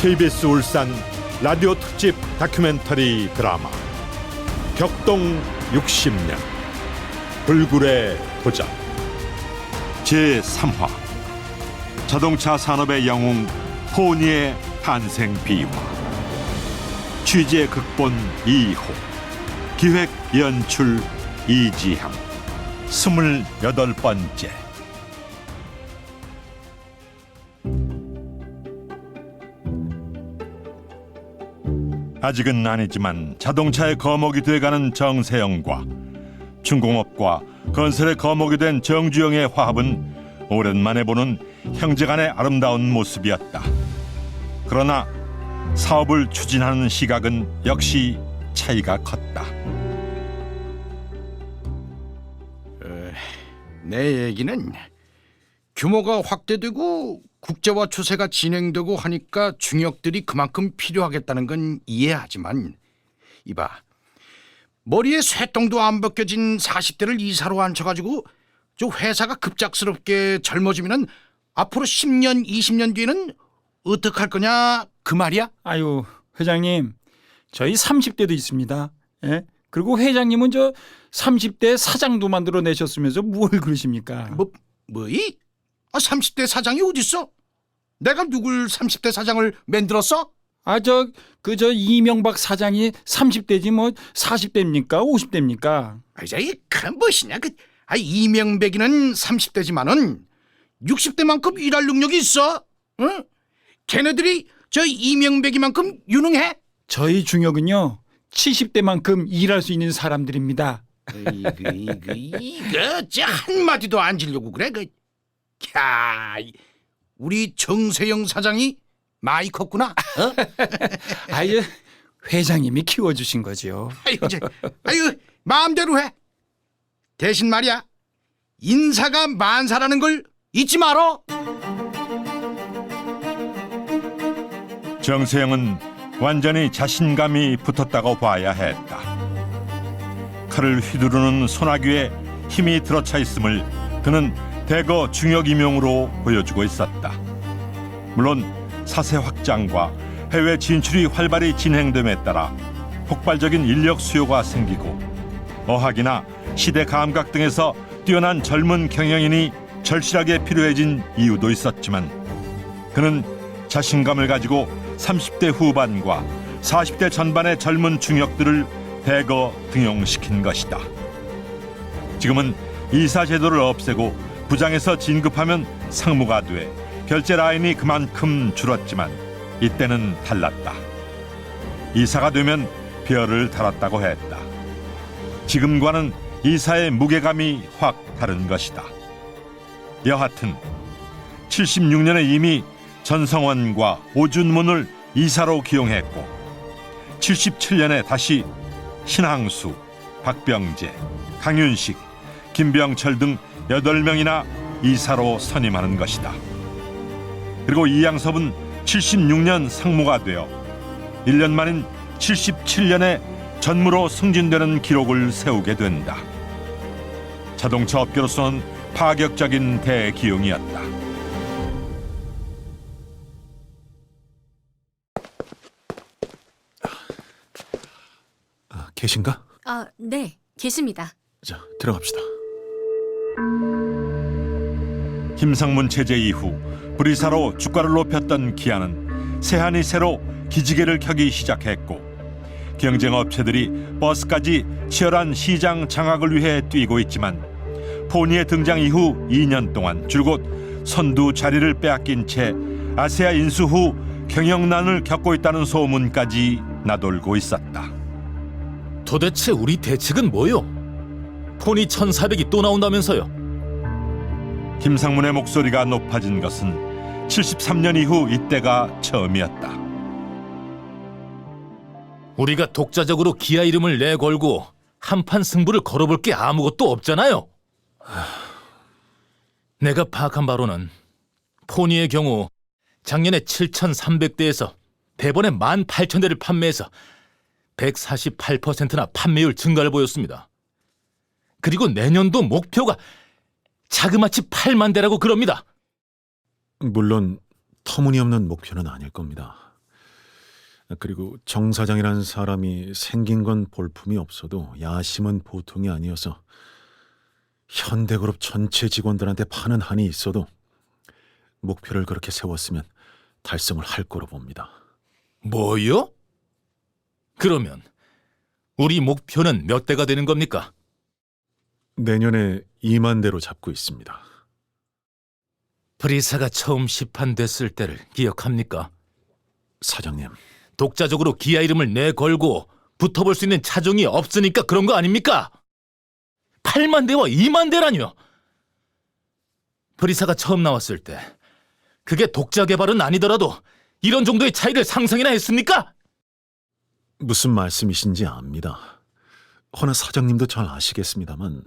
KBS 울산 라디오 특집 다큐멘터리 드라마 격동 60년 불굴의 도전 제3화 자동차 산업의 영웅 포니의 탄생 비화. 취재 극본 이호, 기획 연출 이지향. 28번째. 아직은 아니지만 자동차의 거목이 돼가는 정세영과 중공업과 건설의 거목이 된 정주영의 화합은 오랜만에 보는 형제간의 아름다운 모습이었다. 그러나 사업을 추진하는 시각은 역시 차이가 컸다. 내 얘기는 규모가 확대되고 국제화 추세가 진행되고 하니까 중역들이 그만큼 필요하겠다는 건 이해하지만 이봐, 머리에 쇠똥도 안 벗겨진 40대를 이사로 앉혀가지고 저 회사가 급작스럽게 젊어지면 앞으로 10년, 20년 뒤에는 어떡할 거냐 그 말이야? 아유, 회장님, 저희 30대도 있습니다. 예? 그리고 회장님은 저 30대 사장도 만들어내셨으면서 뭘 그러십니까? 뭐이? 30대 사장이 어딨어? 내가 누굴 30대 사장을 만들었어? 저 이명박 사장이 30대지 뭐 40대입니까? 50대입니까? 그 무엇이냐? 이명박이는 30대지만은 60대만큼 일할 능력이 있어. 응? 걔네들이 저 이명박이만큼 유능해? 저희 중역은요 70대만큼 일할 수 있는 사람들입니다. 이거 한마디도 안 지려고 그래? 야, 우리 정세영 사장이 많이 컸구나. 아유, 회장님이 키워주신 거죠. 아유, 마음대로 해. 대신 말이야, 인사가 만사라는 걸 잊지 마라. 정세영은 완전히 자신감이 붙었다고 봐야 했다. 칼을 휘두르는 소나귀에 힘이 들어차 있음을 그는 대거 중역 임용으로 보여주고 있었다. 물론 사세 확장과 해외 진출이 활발히 진행됨에 따라 폭발적인 인력 수요가 생기고 어학이나 시대 감각 등에서 뛰어난 젊은 경영인이 절실하게 필요해진 이유도 있었지만 그는 자신감을 가지고 30대 후반과 40대 전반의 젊은 중역들을 대거 등용시킨 것이다. 지금은 이사 제도를 없애고 부장에서 진급하면 상무가 돼 결제 라인이 그만큼 줄었지만 이때는 달랐다. 이사가 되면 별을 달았다고 했다. 지금과는 이사의 무게감이 확 다른 것이다. 여하튼 76년에 이미 전성원과 오준문을 이사로 기용했고 77년에 다시 신항수, 박병재, 강윤식, 김병철 등 8명이나 이사로 선임하는 것이다. 그리고 이양섭은 76년 상무가 되어 1년 만인 77년에 전무로 승진되는 기록을 세우게 된다. 자동차 업계로서는 파격적인 대기용이었다. 계신가? 네, 계십니다. 자, 들어갑시다. 김상문 체제 이후 불이사로 주가를 높였던 기아는 세한이 새로 기지개를 켜기 시작했고 경쟁 업체들이 버스까지 치열한 시장 장악을 위해 뛰고 있지만 포니의 등장 이후 2년 동안 줄곧 선두 자리를 빼앗긴 채 아세아 인수 후 경영난을 겪고 있다는 소문까지 나돌고 있었다. 도대체 우리 대책은 뭐요? 포니 1400이 또 나온다면서요? 김상문의 목소리가 높아진 것은 73년 이후 이때가 처음이었다. 우리가 독자적으로 기아 이름을 내걸고 한판 승부를 걸어볼 게 아무것도 없잖아요. 내가 파악한 바로는 포니의 경우 작년에 7,300대에서 대번에 18,000대를 판매해서 148%나 판매율 증가를 보였습니다. 그리고 내년도 목표가 자그마치 8만 대라고 그럽니다. 물론 터무니없는 목표는 아닐 겁니다. 그리고 정 사장이라는 사람이 생긴 건 볼품이 없어도 야심은 보통이 아니어서 현대그룹 전체 직원들한테 파는 한이 있어도 목표를 그렇게 세웠으면 달성을 할 거로 봅니다. 뭐요? 그러면 우리 목표는 몇 대가 되는 겁니까? 내년에 2만 대로 잡고 있습니다. 프리사가 처음 시판됐을 때를 기억합니까? 사장님, 독자적으로 기아 이름을 내걸고 붙어볼 수 있는 차종이 없으니까 그런 거 아닙니까? 8만 대와 2만 대라뇨. 프리사가 처음 나왔을 때 그게 독자 개발은 아니더라도 이런 정도의 차이를 상상이나 했습니까? 무슨 말씀이신지 압니다. 허나 사장님도 잘 아시겠습니다만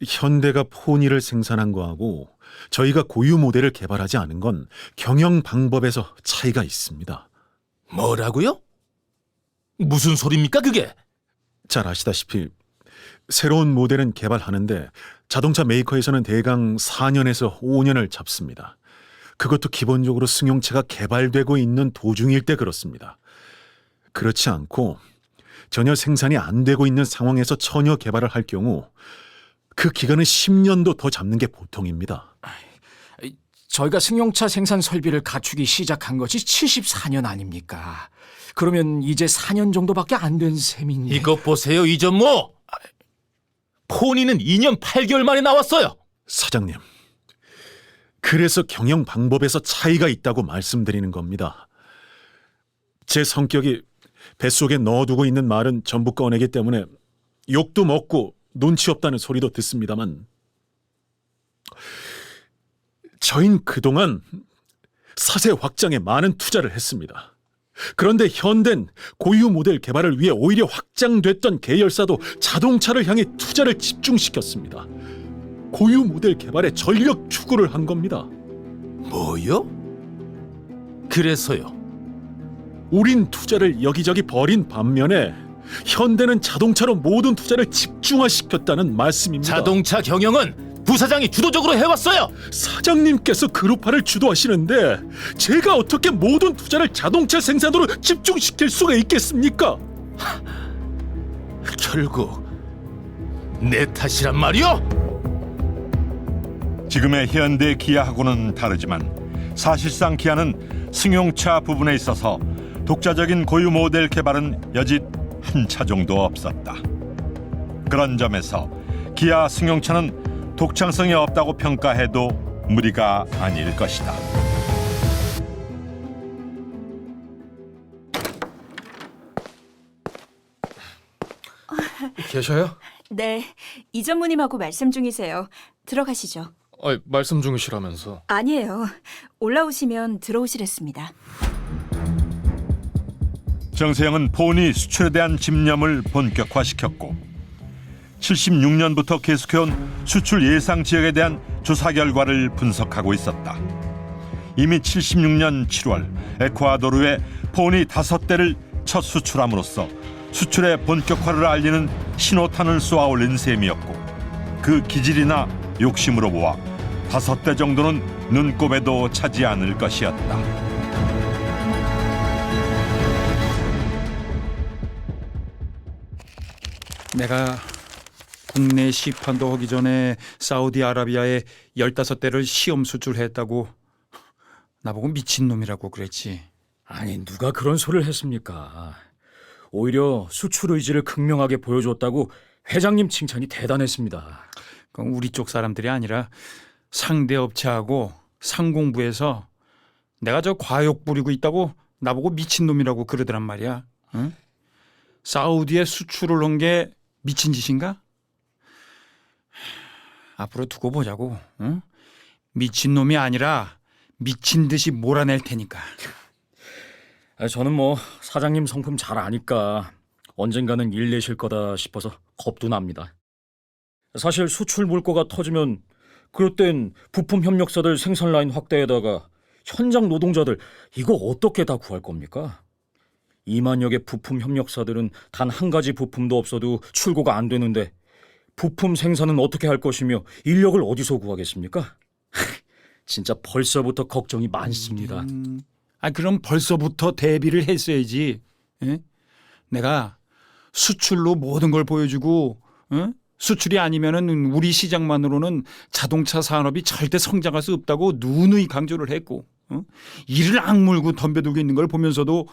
현대가 포니를 생산한 거하고 저희가 고유 모델을 개발하지 않은 건 경영 방법에서 차이가 있습니다. 뭐라고요? 무슨 소리입니까 그게? 잘 아시다시피 새로운 모델은 개발하는데 자동차 메이커에서는 대강 4년에서 5년을 잡습니다. 그것도 기본적으로 승용차가 개발되고 있는 도중일 때 그렇습니다. 그렇지 않고 전혀 생산이 안 되고 있는 상황에서 전혀 개발을 할 경우 그 기간은 10년도 더 잡는 게 보통입니다. 저희가 승용차 생산 설비를 갖추기 시작한 것이 74년 아닙니까? 그러면 이제 4년 정도밖에 안 된 셈인데. 이것 보세요 이전모. 포니는 2년 8개월 만에 나왔어요. 사장님, 그래서 경영 방법에서 차이가 있다고 말씀드리는 겁니다. 제 성격이 뱃속에 넣어두고 있는 말은 전부 꺼내기 때문에 욕도 먹고 눈치 없다는 소리도 듣습니다만 저희는 그동안 사세 확장에 많은 투자를 했습니다. 그런데 현대는 고유 모델 개발을 위해 오히려 확장됐던 계열사도 자동차를 향해 투자를 집중시켰습니다. 고유 모델 개발에 전력 추구를 한 겁니다. 뭐요? 그래서요? 우린 투자를 여기저기 버린 반면에 현대는 자동차로 모든 투자를 집중화시켰다는 말씀입니다. 자동차 경영은 부사장이 주도적으로 해왔어요. 사장님께서 그룹화를 주도하시는데 제가 어떻게 모든 투자를 자동차 생산으로 집중시킬 수가 있겠습니까? 결국 내 탓이란 말이요? 지금의 현대 기아하고는 다르지만 사실상 기아는 승용차 부분에 있어서 독자적인 고유 모델 개발은 여짓 한 차 정도 없었다. 그런 점에서 기아 승용차는 독창성이 없다고 평가해도 무리가 아닐 것이다. 계셔요? 네, 이전무님하고 말씀 중이세요. 들어가시죠. 말씀 중이시라면서. 아니에요. 올라오시면 들어오시랬습니다. 정세영은 포니 수출에 대한 집념을 본격화시켰고 76년부터 계속해온 수출 예상 지역에 대한 조사 결과를 분석하고 있었다. 이미 76년 7월 에콰도르에 포니 5대를 첫 수출함으로써 수출의 본격화를 알리는 신호탄을 쏘아 올린 셈이었고 그 기질이나 욕심으로 보아 5대 정도는 눈곱에도 차지 않을 것이었다. 내가 국내 시판도 하기 전에 사우디아라비아에 15대를 시험 수출했다고 나보고 미친놈이라고 그랬지. 아니, 누가 그런 소리를 했습니까? 오히려 수출 의지를 극명하게 보여줬다고 회장님 칭찬이 대단했습니다. 그건 우리 쪽 사람들이 아니라 상대 업체하고 상공부에서 내가 저 과욕 부리고 있다고 나보고 미친놈이라고 그러더란 말이야. 응? 사우디에 수출을 한 게 미친 짓인가? 앞으로 두고 보자고. 응? 미친놈이 아니라 미친 듯이 몰아낼 테니까. 저는 사장님 성품 잘 아니까 언젠가는 일 내실 거다 싶어서 겁도 납니다. 사실 수출 물꼬가 터지면 그럴 땐 부품 협력사들 생산 라인 확대에다가 현장 노동자들 이거 어떻게 다 구할 겁니까? 2만여 개 부품 협력사들은 단 한 가지 부품도 없어도 출고가 안 되는데 부품 생산은 어떻게 할 것이며 인력을 어디서 구하겠습니까? 진짜 벌써부터 걱정이 많습니다. 아, 그럼 벌써부터 대비를 했어야지. 예? 내가 수출로 모든 걸 보여주고, 수출이 아니면은 우리 시장만으로는 자동차 산업이 절대 성장할 수 없다고 누누이 강조를 했고, 이를 악물고 덤벼들고 있는 걸 보면서도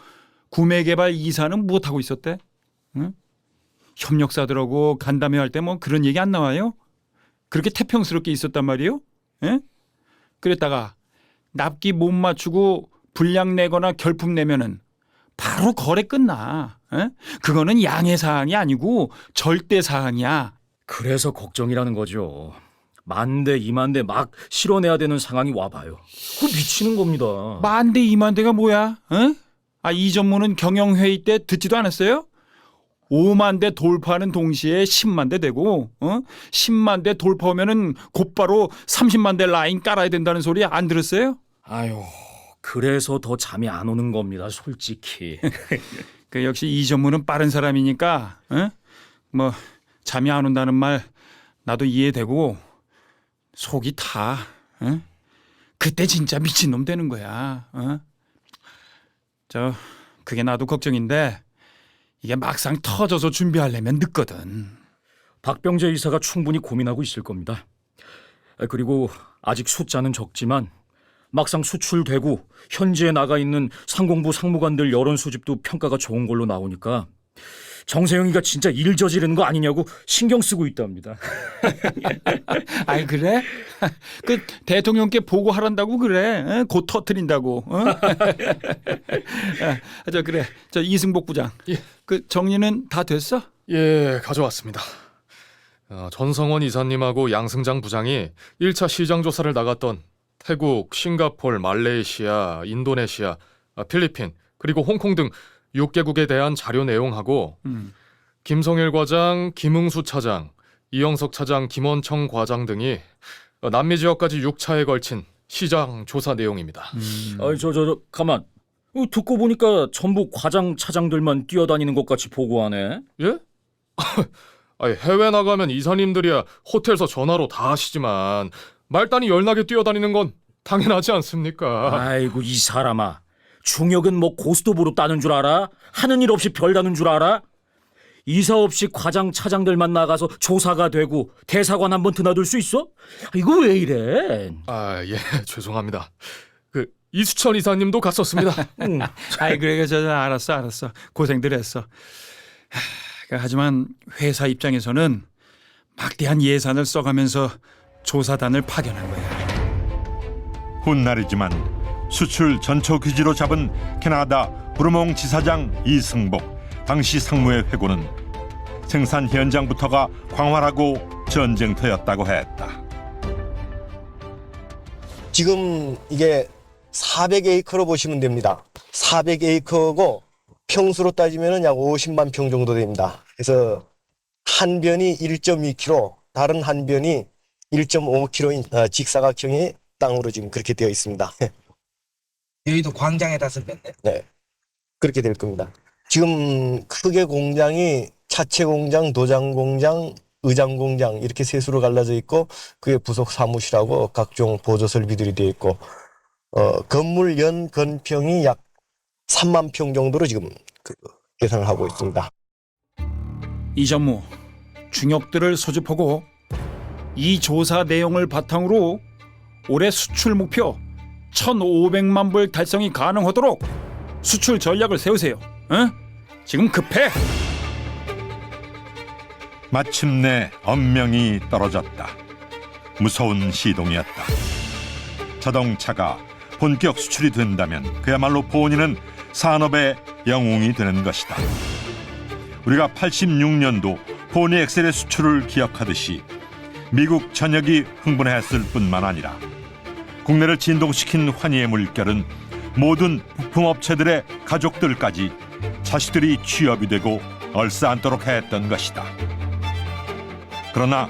구매개발 이사는 못하고 있었대. 협력사들하고 간담회 할 때 뭐 그런 얘기 안 나와요? 그렇게 태평스럽게 있었단 말이에요? 예? 그랬다가 납기 못 맞추고 불량 내거나 결품 내면은 바로 거래 끝나. 예? 그거는 양해 사항이 아니고 절대 사항이야. 그래서 걱정이라는 거죠. 10,000대, 20,000대 막 실어내야 되는 상황이 와봐요. 그 미치는 겁니다. 10,000대, 20,000대가 뭐야? 어? 아, 이 전문은 경영회의 때 듣지도 않았어요? 50,000대 돌파하는 동시에 100,000대 되고, 100,000대 돌파하면은 곧바로 300,000대 라인 깔아야 된다는 소리 안 들었어요? 아유, 그래서 더 잠이 안 오는 겁니다, 솔직히. 그 역시 이 전문은 빠른 사람이니까, 뭐 잠이 안 온다는 말 나도 이해되고 속이 타. 그때 진짜 미친놈 되는 거야. 그게 나도 걱정인데 이게 막상 터져서 준비하려면 늦거든. 박병재 이사가 충분히 고민하고 있을 겁니다. 그리고 아직 숫자는 적지만 막상 수출되고 현지에 나가 있는 상공부 상무관들 여론 수집도 평가가 좋은 걸로 나오니까 정세영이가 진짜 일 저지르는 거 아니냐고 신경 쓰고 있답니다. 아이, 그래? 그 대통령께 보고하란다고 그래. 곧 터트린다고. 그래. 이승복 부장. 예. 그 정리는 다 됐어? 예, 가져왔습니다. 전성원 이사님하고 양승장 부장이 1차 시장 조사를 나갔던 태국, 싱가폴, 말레이시아, 인도네시아, 필리핀, 그리고 홍콩 등 6개국에 대한 자료 내용하고 김성일 과장, 김응수 차장, 이영석 차장, 김원청 과장 등이 남미 지역까지 6차에 걸친 시장 조사 내용입니다. 가만. 듣고 보니까 전부 과장, 차장들만 뛰어다니는 것 같이 보고하네. 예? 아니, 해외 나가면 이사님들이야 호텔에서 전화로 다 하시지만 말단이 열나게 뛰어다니는 건 당연하지 않습니까? 아이고, 이 사람아. 중역은 뭐 고스톱으로 따는 줄 알아? 하는 일 없이 별 다는 줄 알아? 이사 없이 과장, 차장들만 나가서 조사가 되고 대사관 한번 드나들 수 있어? 이거 왜 이래? 예, 죄송합니다. 그 이수철 이사님도 갔었습니다. 아이, 그래. 알았어. 고생들 했어. 하지만 회사 입장에서는 막대한 예산을 써가면서 조사단을 파견한 거야. 훗날이지만 수출 전초 기지로 잡은 캐나다 브루몽 지사장 이승복 당시 상무의 회고는 생산 현장부터가 광활하고 전쟁터였다고 했다. 지금 이게 400에이커로 보시면 됩니다. 400에이커고 평수로 따지면 약 50만 평 정도 됩니다. 그래서 한 변이 1.2km, 다른 한 변이 1.5km인 직사각형의 땅으로 지금 그렇게 되어 있습니다. 여의도 광장에다 썼네. 네, 그렇게 될 겁니다. 지금 크게 공장이 차체 공장, 도장 공장, 의장 공장 이렇게 셋으로 갈라져 있고 그게 부속 사무실하고 각종 보조 설비들이 되어 있고 건물 연 건평이 약 3만 평 정도로 지금 계산을 하고 있습니다. 이 전무, 중역들을 소집하고 이 조사 내용을 바탕으로 올해 수출 목표 1,500만 불 달성이 가능하도록 수출 전략을 세우세요. 지금 급해. 마침내 엄명이 떨어졌다. 무서운 시동이었다. 자동차가 본격 수출이 된다면 그야말로 본인은 산업의 영웅이 되는 것이다. 우리가 86년도 포니 엑셀의 수출을 기억하듯이 미국 전역이 흥분했을 뿐만 아니라 국내를 진동시킨 환희의 물결은 모든 부품업체들의 가족들까지 자식들이 취업이 되고 얼싸안도록 했던 것이다. 그러나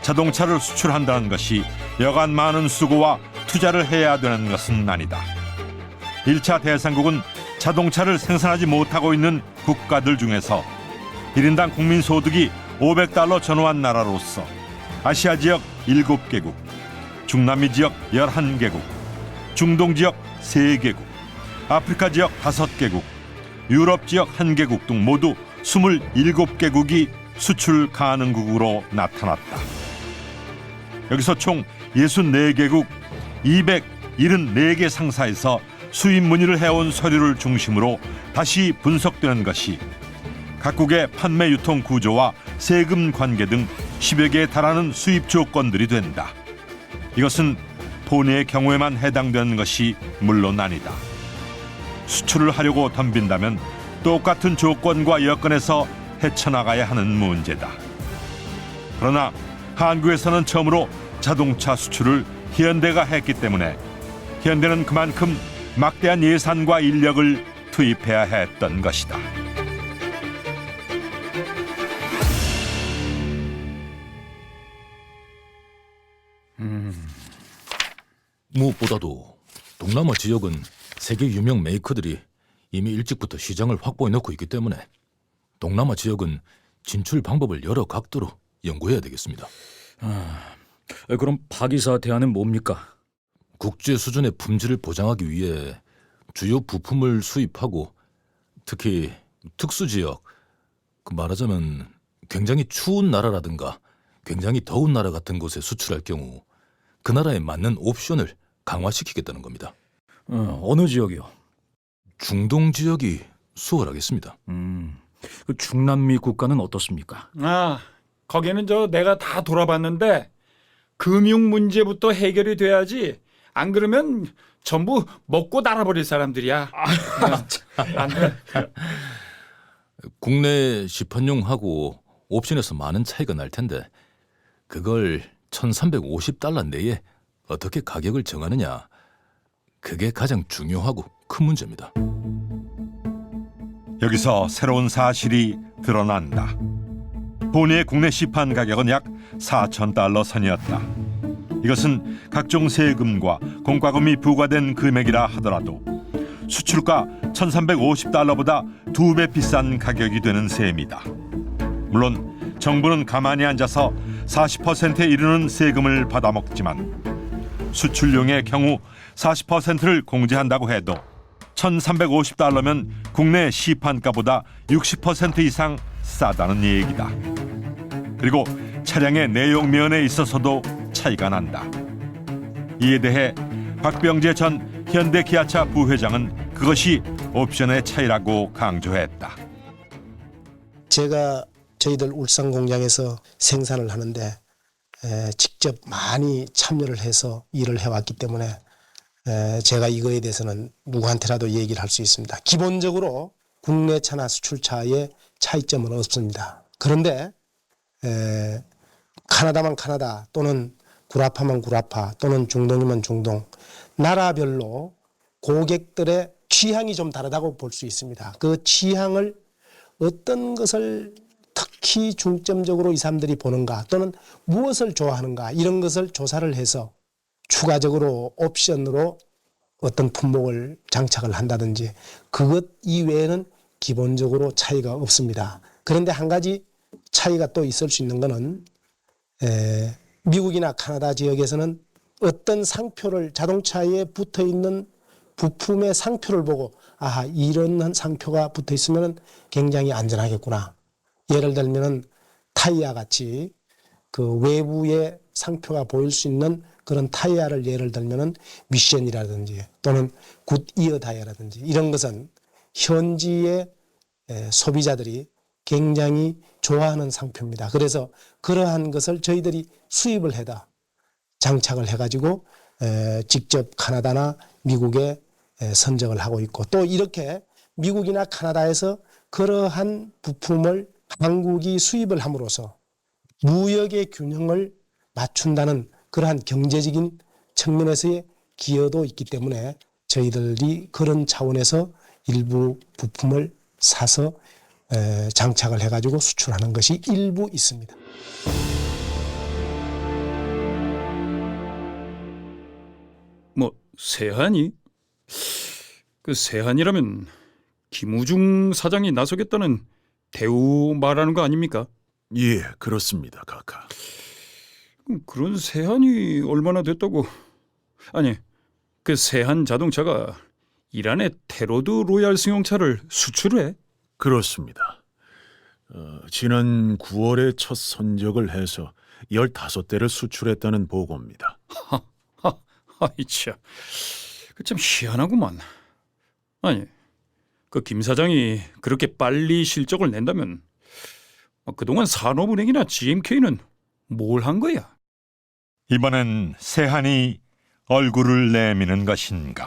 자동차를 수출한다는 것이 여간 많은 수고와 투자를 해야 되는 것은 아니다. 1차 대상국은 자동차를 생산하지 못하고 있는 국가들 중에서 1인당 국민소득이 $500 전후한 나라로서 아시아 지역 7개국, 중남미 지역 11개국, 중동 지역 3개국, 아프리카 지역 5개국, 유럽 지역 1개국 등 모두 27개국이 수출 가능국으로 나타났다. 여기서 총 64개국 274개 상사에서 수입 문의를 해온 서류를 중심으로 다시 분석되는 것이 각국의 판매 유통 구조와 세금 관계 등 10여 개에 달하는 수입 조건들이 된다. 이것은 본의 경우에만 해당되는 것이 물론 아니다. 수출을 하려고 덤빈다면 똑같은 조건과 여건에서 헤쳐나가야 하는 문제다. 그러나 한국에서는 처음으로 자동차 수출을 현대가 했기 때문에 현대는 그만큼 막대한 예산과 인력을 투입해야 했던 것이다. 무엇보다도 동남아 지역은 세계 유명 메이커들이 이미 일찍부터 시장을 확보해 놓고 있기 때문에 동남아 지역은 진출 방법을 여러 각도로 연구해야 되겠습니다. 그럼 박 이사 대안은 뭡니까? 국제 수준의 품질을 보장하기 위해 주요 부품을 수입하고 특히 특수 지역, 말하자면 굉장히 추운 나라라든가 굉장히 더운 나라 같은 곳에 수출할 경우 그 나라에 맞는 옵션을 강화시키겠다는 겁니다. 어느 지역이요? 중동 지역이 수월하겠습니다. 그 중남미 국가는 어떻습니까? 거기는 내가 다 돌아봤는데 금융 문제부터 해결이 돼야지. 안 그러면 전부 먹고 날아버릴 사람들이야. 안 돼. 국내 시판용하고 옵션에서 많은 차이가 날 텐데 그걸 1,350달러 내에 어떻게 가격을 정하느냐, 그게 가장 중요하고 큰 문제입니다. 여기서 새로운 사실이 드러난다. 본의 국내 시판 가격은 약 4,000달러 선이었다. 이것은 각종 세금과 공과금이 부과된 금액이라 하더라도 수출가 1,350달러보다 2배 비싼 가격이 되는 셈이다. 물론 정부는 가만히 앉아서 40%에 이르는 세금을 받아먹지만 수출용의 경우 40%를 공제한다고 해도 1,350달러면 국내 시판가보다 60% 이상 싸다는 얘기다. 그리고 차량의 내용면에 있어서도 차이가 난다. 이에 대해 박병재 전 현대기아차 부회장은 그것이 옵션의 차이라고 강조했다. 제가 저희들 울산 공장에서 생산을 하는데 직접 많이 참여를 해서 일을 해왔기 때문에 제가 이거에 대해서는 누구한테라도 얘기를 할 수 있습니다. 기본적으로 국내차나 수출차의 차이점은 없습니다. 그런데 카나다만 카나다 또는 구라파만 구라파 또는 중동이면 중동, 나라별로 고객들의 취향이 좀 다르다고 볼 수 있습니다. 그 취향을 어떤 것을 특히 중점적으로 이 사람들이 보는가 또는 무엇을 좋아하는가 이런 것을 조사를 해서 추가적으로 옵션으로 어떤 품목을 장착을 한다든지 그것 이외에는 기본적으로 차이가 없습니다. 그런데 한 가지 차이가 또 있을 수 있는 것은 미국이나 카나다 지역에서는 어떤 상표를 자동차에 붙어 있는 부품의 상표를 보고 아하 이런 상표가 붙어 있으면 굉장히 안전하겠구나. 예를 들면은 타이어 같이 그 외부의 상표가 보일 수 있는 그런 타이어를 예를 들면은 미션이라든지 또는 굿이어 타이어라든지 이런 것은 현지의 소비자들이 굉장히 좋아하는 상표입니다. 그래서 그러한 것을 저희들이 수입을 해다 장착을 해가지고 직접 카나다나 미국에 선적을 하고 있고 또 이렇게 미국이나 카나다에서 그러한 부품을 한국이 수입을 함으로써 무역의 균형을 맞춘다는 그러한 경제적인 측면에서의 기여도 있기 때문에 저희들이 그런 차원에서 일부 부품을 사서 장착을 해가지고 수출하는 것이 일부 있습니다. 세한이? 그 세한이라면 김우중 사장이 나서겠다는 대우 말하는 거 아닙니까? 예, 그렇습니다, 카카. 그런 세한이 얼마나 됐다고? 아니, 그 세한 자동차가 이란에 테로드 로얄 승용차를 수출해? 그렇습니다. 지난 9월에 첫 선적을 해서 15대를 수출했다는 보고입니다. 아이 참, 참 희한하구만. 아니, 그 김 사장이 그렇게 빨리 실적을 낸다면 그동안 산업은행이나 GMK는 뭘 한 거야? 이번엔 세한이 얼굴을 내미는 것인가?